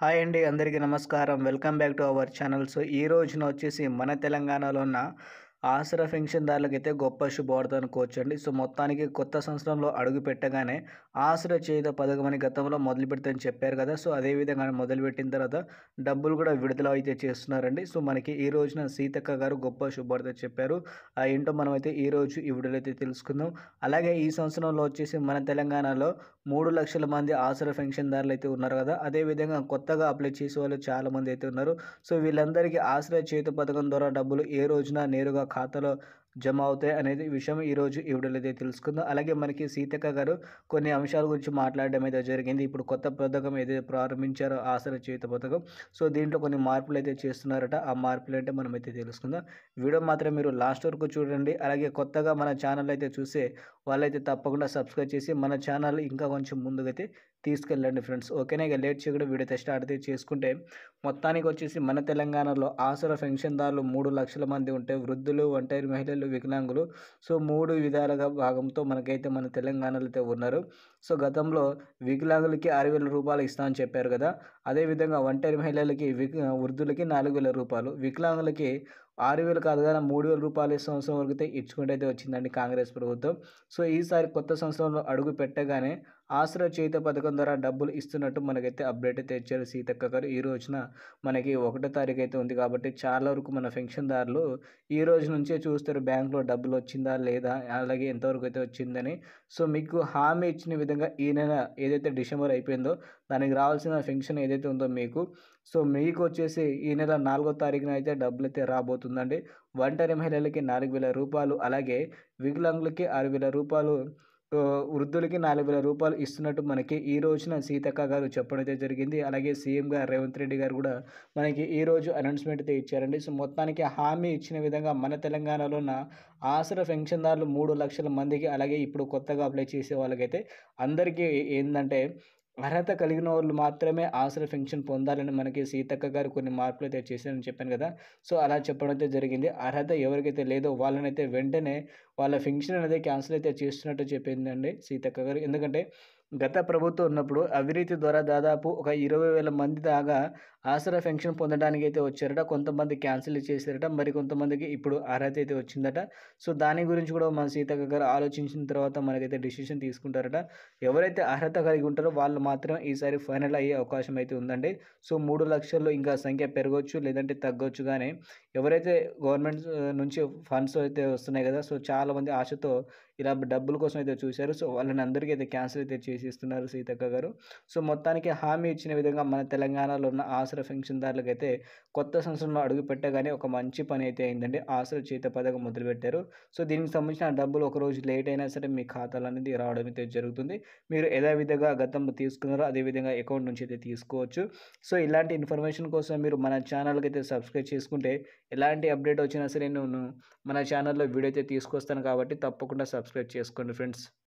Hi అండి. అందరికీ నమస్కారం. Welcome back to our channel. So, ఈ రోజున వచ్చేసి మన తెలంగాణలో ఉన్న ఆసరా పెన్షన్‌దారులకైతే గొప్ప శుభవార్త అనుకోవచ్చండి. సో, మొత్తానికి కొత్త సంవత్సరంలో అడుగు పెట్టగానే ఆసరా చేయూత పథకం అని గతంలో మొదలుపెడతామని చెప్పారు కదా! సో, అదే విధంగా మొదలుపెట్టిన తర్వాత డబ్బులు కూడా విడుదల అయితే చేస్తున్నారండి. సో, మనకి ఈ రోజున సీతక్క గారు గొప్ప శుభవార్త చెప్పారు. ఏంటో మనమైతే ఈరోజు ఈ వీడియోలో అయితే తెలుసుకుందాం. అలాగే ఈ సంవత్సరంలో వచ్చేసి మన తెలంగాణలో 3,00,000 మంది ఆసరా పెన్షన్‌దారులు అయితే ఉన్నారు కదా! అదేవిధంగా కొత్తగా అప్లై చేసేవాళ్ళు చాలామంది అయితే ఉన్నారు. సో, వీళ్ళందరికీ ఆసరా చేయూత పథకం ద్వారా డబ్బులు ఏ రోజున నేరుగా ఖాతాలో జమ అవుతాయి అనేది విషయం ఈరోజు ఈ వీడియోలో అయితే తెలుసుకుందాం. అలాగే మనకి సీతక్క గారు కొన్ని అంశాల గురించి మాట్లాడడం అయితే జరిగింది. ఇప్పుడు కొత్త పథకం ఏదైతే ప్రారంభించారో ఆసరా చేయూత పథకం. సో, దీంట్లో కొన్ని మార్పులు అయితే చేస్తున్నారట. ఆ మార్పులేంటో మనమైతే తెలుసుకుందాం. వీడియో మాత్రం మీరు లాస్ట్ వరకు చూడండి. అలాగే కొత్తగా మన ఛానల్ అయితే చూసే వాళ్ళైతే తప్పకుండా సబ్స్క్రైబ్ చేసి మన ఛానల్ ఇంకా కొంచెం ముందుకైతే తీసుకెళ్ళండి ఫ్రెండ్స్. ఓకేనా? ఇక లేట్ చేయకుండా వీడియో అయితే స్టార్ట్ అయితే చేసుకుంటే మొత్తానికి వచ్చేసి మన తెలంగాణలో ఆసరా పెన్షన్‌దారులు 3,00,000 మంది ఉంటే వృద్ధులు, ఒంటరి మహిళలు, వికలాంగులు సో 3 విధాలుగా భాగంతో మనకైతే మన తెలంగాణలో అయితే ఉన్నారు. సో, గతంలో వికలాంగులకి రూ. 6,000 ఇస్తా అని చెప్పారు కదా! అదేవిధంగా ఒంటరి మహిళలకి, వృద్ధులకి రూ. 4,000, వికలాంగులకి 6,000 కాదు గానీ రూ. 3,000 ఈ సంవత్సరం వరకు అయితే ఇచ్చుకుంటూ అయితే వచ్చిందండి కాంగ్రెస్ ప్రభుత్వం. సో, ఈసారి కొత్త సంవత్సరంలో అడుగు పెట్టగానే ఆసరా చేయూత పథకం ద్వారా డబ్బులు ఇస్తున్నట్టు మనకైతే అప్డేట్ అయితే ఇచ్చారు సీతక్క గారు. ఈ రోజున మనకి 1 తారీఖు అయితే ఉంది కాబట్టి చాలా వరకు మన పెన్షన్‌దారులు ఈ రోజు నుంచే చూస్తారు బ్యాంక్‌లో డబ్బులు వచ్చిందా లేదా? అలాగే ఎంతవరకు అయితే వచ్చిందని. సో, మీకు హామీ ఇచ్చిన విధంగా ఈ నెల ఏదైతే డిసెంబర్ అయిపోయిందో దానికి రావాల్సిన పెన్షన్ ఏదైతే ఉందో మీకు, సో, మీకు వచ్చేసి ఈ నెల 4వ తారీఖున అయితే డబ్బులైతే రాబోతుందండి. ఒంటరి మహిళలకి రూ. 4,000 అలాగే వికలాంగులకి రూ. 6,000 వృద్ధులకి రూ. 4,000 ఇస్తున్నట్టు మనకి ఈ రోజున సీతక్క గారు చెప్పడం అయితే జరిగింది. అలాగే సీఎం గారు రేవంత్ రెడ్డి గారు కూడా మనకి ఈరోజు అనౌన్స్‌మెంట్ అయితే ఇచ్చారండి. సో, మొత్తానికి హామీ ఇచ్చిన విధంగా మన తెలంగాణలో ఉన్న ఆసరా పెన్షన్‌దారులు 3,00,000 మందికి అలాగే ఇప్పుడు కొత్తగా అప్లై చేసే వాళ్ళకైతే అందరికీ ఏందంటే అర్హత కలిగిన వాళ్ళు మాత్రమే ఆసరా పెన్షన్ పొందాలని మనకి సీతక్క గారు కొన్ని మార్పులైతే చేశారని చెప్పాను కదా! సో, అలా చెప్పడం అయితే జరిగింది. అర్హత ఎవరికైతే లేదో వాళ్ళనైతే వెంటనే వాళ్ళ పెన్షన్ అనేది క్యాన్సిల్ అయితే చేస్తున్నట్టు చెప్పిందండి సీతక్క గారు. ఎందుకంటే గత ప్రభుత్వం ఉన్నప్పుడు అవినీతి ద్వారా దాదాపు ఒక 20,000 మంది దాకా ఆసరా పెన్షన్ పొందడానికైతే వచ్చారట. కొంతమంది క్యాన్సిల్ చేశారట. మరికొంతమందికి ఇప్పుడు అర్హత అయితే వచ్చిందట. సో, దాని గురించి కూడా మన సీతక్క గారు ఆలోచించిన తర్వాత మనకైతే డెసిషన్ తీసుకుంటారట. ఎవరైతే అర్హత కలిగి ఉంటారో వాళ్ళు మాత్రం ఈసారి ఫైనల్ అయ్యే అవకాశం అయితే ఉందండి. సో, 3,00,000లో ఇంకా సంఖ్య పెరగొచ్చు లేదంటే తగ్గొచ్చు గానీ ఎవరైతే గవర్నమెంట్ నుంచి ఫండ్స్ అయితే వస్తున్నాయి కదా! సో, చాలామంది ఆశతో ఇలా డబ్బుల కోసం అయితే చూశారు. సో, వాళ్ళని అందరికీ అయితే క్యాన్సిల్ అయితే చేసేస్తున్నారు సీతక్క గారు. సో, మొత్తానికి హామీ ఇచ్చిన విధంగా మన తెలంగాణలో ఉన్న ఆసరా పెన్షన్‌దారులకైతే కొత్త సంవత్సరంలో అడుగుపెట్టగానే ఒక మంచి పని అయితే అయిందండి. ఆసరా చేయూత పథకం మొదలుపెట్టారు. సో, దీనికి సంబంధించిన డబ్బులు ఒకరోజు లేట్ అయినా సరే మీ ఖాతాలో అనేది రావడం అయితే జరుగుతుంది. మీరు యథావిధిగా గతంలో తీసుకున్నారో అదే విధంగా అకౌంట్ నుంచి అయితే తీసుకోవచ్చు. సో, ఇలాంటి ఇన్ఫర్మేషన్ కోసం మీరు మన ఛానల్‌కి అయితే సబ్స్క్రైబ్ చేసుకుంటే ఎలాంటి అప్డేట్ వచ్చినా సరే నేను మన ఛానల్‌లో వీడియో అయితే తీసుకొస్తాను కాబట్టి తప్పకుండా సబ్స్క్రైబ్ చేసుకోండి ఫ్రెండ్స్.